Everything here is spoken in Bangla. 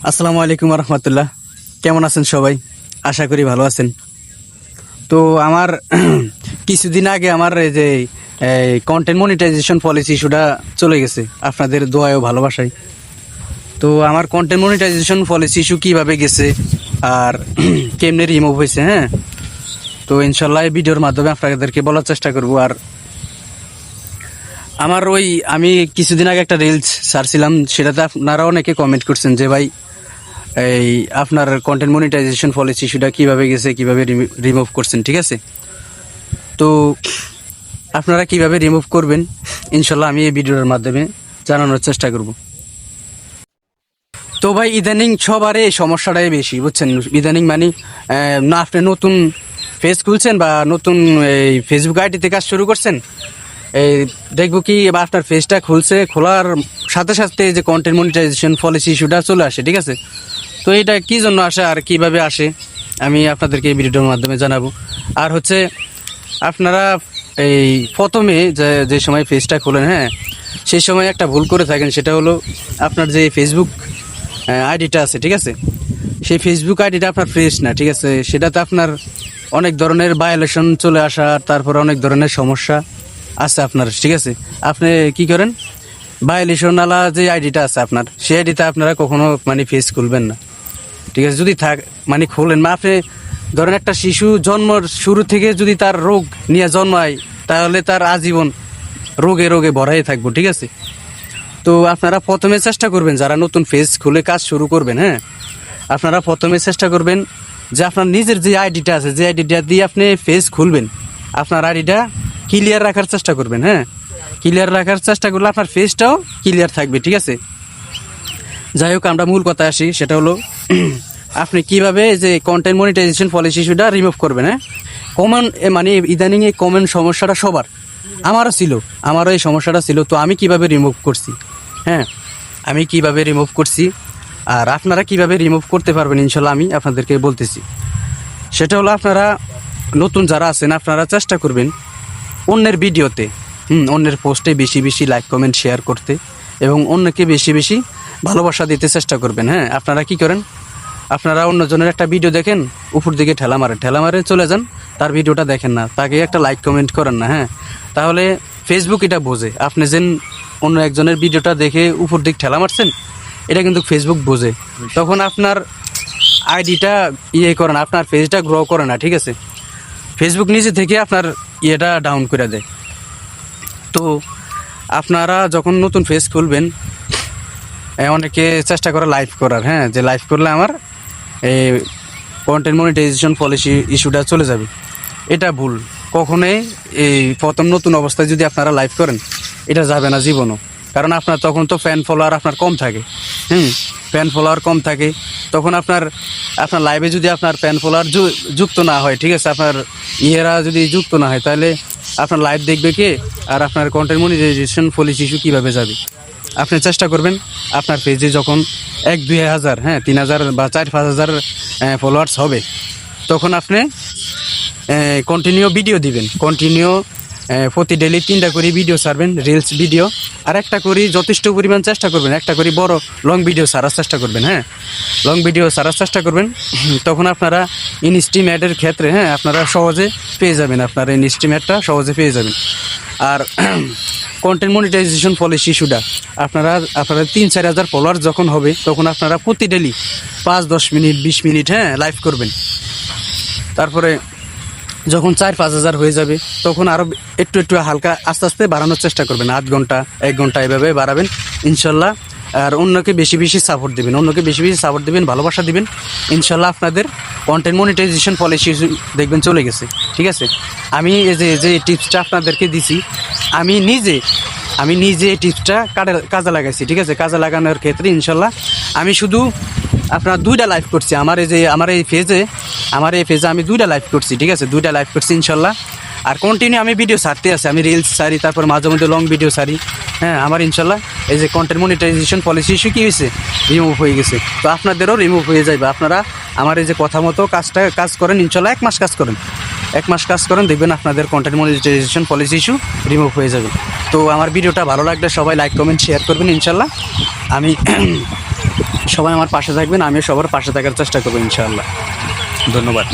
আসসালামু আলাইকুম রহমতুল্লাহ। কেমন আছেন সবাই? আশা করি ভালো আছেন। তো আমার কিছুদিন আগে আমার এই যে কন্টেন্ট মনিটাইজেশন পলিসি ইস্যুটা চলে গেছে আপনাদের দোয়ায় ও ভালোবাসায়। তো আমার কন্টেন্ট মনিটাইজেশন পলিসি ইস্যু কীভাবে গেছে আর কেমনে রিমুভ হয়েছে, হ্যাঁ, তো ইনশাল্লাহ এই ভিডিওর মাধ্যমে আপনাদেরকে বলার চেষ্টা করব। আর আমার আমি কিছুদিন আগে একটা রিলস ছাড়ছিলাম, সেটাতে আপনারা অনেকে কমেন্ট করছেন যে ভাই এই আপনার কন্টেন্ট মনিটাইজেশন পলিসি ইস্যুটা কীভাবে গেছে, কীভাবে রিমুভ করছেন, ঠিক আছে? তো আপনারা কিভাবে রিমুভ করবেন ইনশাল্লাহ আমি এই ভিডিওর মাধ্যমে জানানোর চেষ্টা করব। তো ভাই ইদানিং সবারই এই সমস্যাটাই বেশি, বুঝছেন? ইদানিং মানে না আপনি নতুন পেজ খুলছেন বা নতুন এই ফেসবুক আইডিতে কাজ শুরু করছেন, এই দেখবো কি এবার আপনার পেজটা খুলছে, খোলার সাথে সাথে যে কন্টেন্ট মনিটাইজেশন পলিসি ইস্যুটা চলে আসে, ঠিক আছে? তো এটা কী জন্য আসে আর কিভাবে আসে আমি আপনাদেরকে এই ভিডিওর মাধ্যমে জানাবো। আর হচ্ছে আপনারা এই প্রথমে যে সময় পেজটা খোলেন, হ্যাঁ, সেই সময় একটা ভুল করে থাকেন, সেটা হলো আপনার যে ফেসবুক আইডিটা আছে, ঠিক আছে, সেই ফেসবুক আইডিটা আপনার ফ্রেশ না, ঠিক আছে? সেটাতে আপনার অনেক ধরনের ভায়োলেশন চলে আসা, তারপর অনেক ধরনের সমস্যা আছে আপনার, ঠিক আছে? আপনি কি করেন, ভায়োলেশনওয়ালা যে আইডিটা আছে আপনার, সেই আইডিতে আপনারা কখনো মানে পেজ খুলবেন না, ঠিক আছে? যদি মানে খোলেন, আপনি ধরেন একটা শিশু জন্মর শুরু থেকে যদি তার রোগ নিয়ে জন্মায়, তাহলে তার আজীবন রোগে রোগে ভরাই থাকবো, ঠিক আছে? তো আপনারা প্রথমে চেষ্টা করবেন, যারা নতুন পেজ খুলে কাজ শুরু করবেন, হ্যাঁ, আপনারা প্রথমে চেষ্টা করবেন যে আপনার নিজের যে আইডিটা আছে, যে আইডিটা দিয়ে আপনি পেজ খুলবেন, আপনার আইডিটা ক্লিয়ার রাখার চেষ্টা করবেন, হ্যাঁ, ক্লিয়ার রাখার চেষ্টা করলে আপনার পেজটাও ক্লিয়ার থাকবে, ঠিক আছে? যাই হোক, আমরা মূল কথা আসি, সেটা হলো আপনি কিভাবে যে কন্টেন্ট মনিটাইজেশন পলিসি ইস্যুটা রিমুভ করবেন। হ্যাঁ, কমন মানে ইদানিং এই কমন সমস্যাটা সবার, আমারও এই সমস্যাটা ছিল। তো আমি কিভাবে রিমুভ করছি, হ্যাঁ, আমি কিভাবে রিমুভ করছি আর আপনারা কিভাবে রিমুভ করতে পারবেন ইনশাল্লাহ আমি আপনাদেরকে বলতেছি। সেটা হলো আপনারা নতুন যারা আছেন, আপনারা চেষ্টা করবেন অন্যের ভিডিওতে, অন্যের পোস্টে বেশি বেশি লাইক কমেন্ট শেয়ার করতে এবং অন্যকে বেশি বেশি ভালোবাসা দিতে চেষ্টা করবেন। হ্যাঁ, আপনারা কি করেন, আপনারা অন্যজনের একটা ভিডিও দেখেন, উপর দিকে ঠেলা মারে চলে যান, তার ভিডিওটা দেখেন না, তাকে একটা লাইক কমেন্ট করেন না, হ্যাঁ, তাহলে ফেসবুক এটা বোঝে আপনি যেন অন্য একজনের ভিডিওটা দেখে উপর দিক ঠেলা মারছেন, এটা কিন্তু ফেসবুক বোঝে। তখন আপনার আইডিটা করে না, আপনার পেজটা গ্রো করে না, ঠিক আছে? ফেসবুক নিজে থেকে আপনার ইয়েটা ডাউন করে দেয়। তো আপনারা যখন নতুন পেজ খুলবেন, অনেকে চেষ্টা করে লাইভ করার, হ্যাঁ, যে লাইভ করলে আমার এই কন্টেন্ট মনিটাইজেশন পলিসি ইস্যুটা চলে যাবে। এটা ভুল, কখনোই এই প্রথম নতুন অবস্থায় যদি আপনারা লাইভ করেন, এটা যাবে না জীবনও। কারণ আপনার তখন তো ফ্যান ফলোয়ার আপনার কম থাকে, ফ্যান ফলোয়ার কম থাকে, তখন আপনার লাইভে যদি আপনার ফ্যান ফলোয়ার যুক্ত না হয়, ঠিক আছে, আপনার ইয়েরা যদি যুক্ত না হয়, তাহলে আপনার লাইভ দেখবে কে, আর আপনার কন্টেন্ট মনিটাইজেশন পলিসি ইস্যু কীভাবে যাবে? আপনি চেষ্টা করবেন আপনার পেজে যখন 1-2 হাজার, হ্যাঁ, 3,000 বা 4-5 হাজার ফলোয়ার্স হবে, তখন আপনি কন্টিনিউ ভিডিও দিবেন, কন্টিনিউ প্রতি ডেলি 3টা করে ভিডিও ছাড়বেন, রিলস ভিডিও, আর একটা করে যথেষ্ট পরিমাণ চেষ্টা করবেন, একটা করে বড় লং ভিডিও ছাড়ার চেষ্টা করবেন, হ্যাঁ, লং ভিডিও ছাড়ার চেষ্টা করবেন। তখন আপনারা ইনস্ট্রিম অ্যাডের ক্ষেত্রে, হ্যাঁ, আপনারা সহজে পেয়ে যাবেন, আপনারা ইনস্ট্রিম অ্যাডটা সহজে পেয়ে যাবেন। আর কন্টেন্ট মনিটাইজেশন পলিসি ইস্যুটা আপনারা 3-4 হাজার ফলোয়ার যখন হবে, তখন আপনারা প্রতি ডেলি 5-10 মিনিট 20 মিনিট, হ্যাঁ, লাইভ করবেন। তারপরে যখন 4-5 হাজার হয়ে যাবে, তখন আরও একটু হালকা আস্তে আস্তে বাড়ানোর চেষ্টা করবেন, 8 ঘন্টা 1 ঘন্টা এভাবে বাড়াবেন ইনশাল্লাহ। আর অন্যকে বেশি বেশি সাপোর্ট দেবেন, ভালোবাসা দিবেন, ইনশাল্লাহ আপনাদের কন্টেন্ট মনিটাইজেশন পলিসি দেখবেন চলে গেছে, ঠিক আছে? আমি এই যে টিপসটা আপনাদেরকে দিছি, আমি নিজে এই টিপসটা কাজে লাগাইছি, ঠিক আছে? কাজে লাগানোর ক্ষেত্রে ইনশাল্লাহ আমি শুধু আপনার 2টা লাইভ করছি, আমার এই পেজে আমি 2টা লাইভ করছি, ঠিক আছে? 2টা লাইভ করছি ইনশাল্লাহ। আর কন্টিনিউ আমি ভিডিও ছাড়তে আছি, আমি রিলস ছাড়ি, তারপর মাঝে মধ্যে লং ভিডিও ছাড়ি, হ্যাঁ, আমার ইনশাল্লাহ এই যে কন্টেন্ট মনিটাইজেশন পলিসি ইস্যু কী হয়েছে, রিমুভ হয়ে গেছে। তো আপনাদেরও রিমুভ হয়ে যাবে, আপনারা আমার এই যে কথা মতো কাজ করেন, ইনশাল্লাহ 1 মাস কাজ করেন, দেখবেন আপনাদের content monetization policy issue remove হয়ে যাবে। তো আমার ভিডিওটা ভালো লাগলে সবাই লাইক কমেন্ট শেয়ার করবেন ইনশাল্লাহ। আমি সবাই আমার পাশে থাকবেন, আমিও সবার পাশে থাকার চেষ্টা করবো ইনশাআল্লাহ। ধন্যবাদ।